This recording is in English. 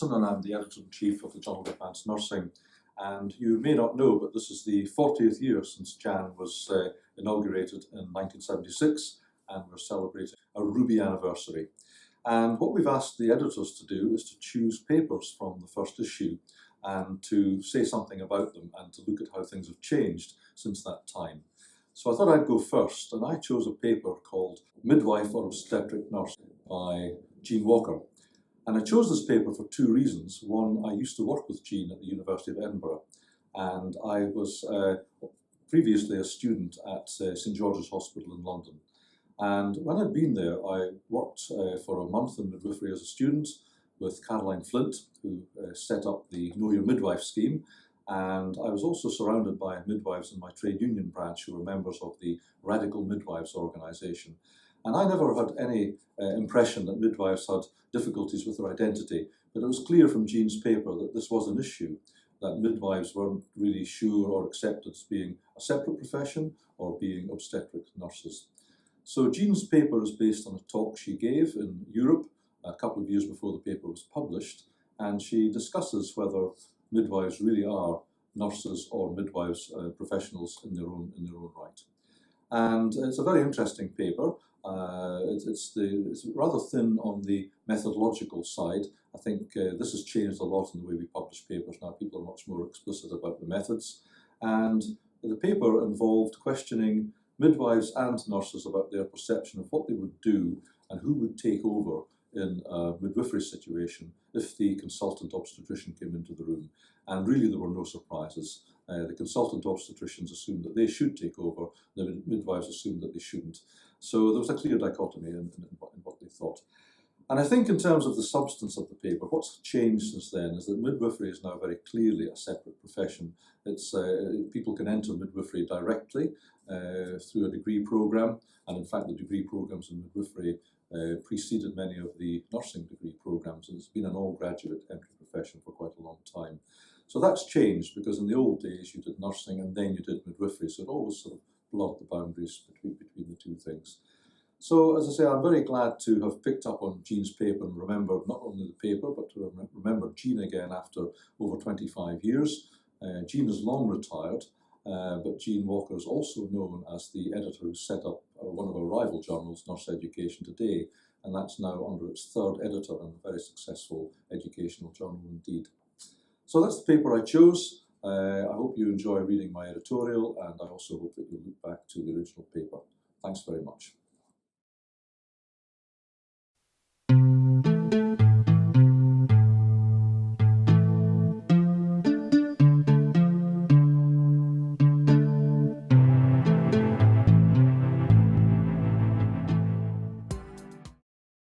Watson and I'm the Editor-in-Chief of the Journal of Advanced Nursing. And you may not know, but this is the 40th year since JAN was inaugurated in 1976, and we're celebrating a ruby anniversary. And what we've asked the editors to do is to choose papers from the first issue and to say something about them and to look at how things have changed since that time. So I thought I'd go first, and I chose a paper called Midwife or Obstetric Nurse by Jean Walker. And I chose this paper for two reasons. One, I used to work with Jean at the University of Edinburgh, and I was previously a student at St George's Hospital in London. And when I'd been there, I worked for a month in midwifery as a student with Caroline Flint, who set up the Know Your Midwife scheme. And I was also surrounded by midwives in my trade union branch who were members of the Radical Midwives organisation. And I never had any impression that midwives had difficulties with their identity, but it was clear from Jean's paper that this was an issue, that midwives weren't really sure or accepted as being a separate profession or being obstetric nurses. So Jean's paper is based on a talk she gave in Europe a couple of years before the paper was published, and she discusses whether midwives really are nurses or midwives professionals in their own right. And it's a very interesting paper. It's rather thin on the methodological side. I think this has changed a lot in the way we publish papers now. People are much more explicit about the methods. And the paper involved questioning midwives and nurses about their perception of what they would do and who would take over in a midwifery situation if the consultant obstetrician came into the room. And really there were no surprises. The consultant obstetricians assumed that they should take over, the midwives assumed that they shouldn't. So there was a clear dichotomy in what they thought. And I think in terms of the substance of the paper, what's changed since then is that midwifery is now very clearly a separate profession. It's people can enter midwifery directly through a degree programme, and in fact the degree programmes in midwifery preceded many of the nursing degree programmes, and it's been an all-graduate entry profession for quite a long time. So that's changed, because in the old days you did nursing and then you did midwifery, so it always sort of blurred the boundaries between the two things. So as I say, I'm very glad to have picked up on Jean's paper and remembered not only the paper, but to remember Jean again after over 25 years. Jean is long retired, but Jean Walker is also known as the editor who set up one of our rival journals, Nurse Education Today, and that's now under its third editor and a very successful educational journal indeed. So that's the paper I chose. I hope you enjoy reading my editorial, and I also hope that you'll look back to the original paper. Thanks very much.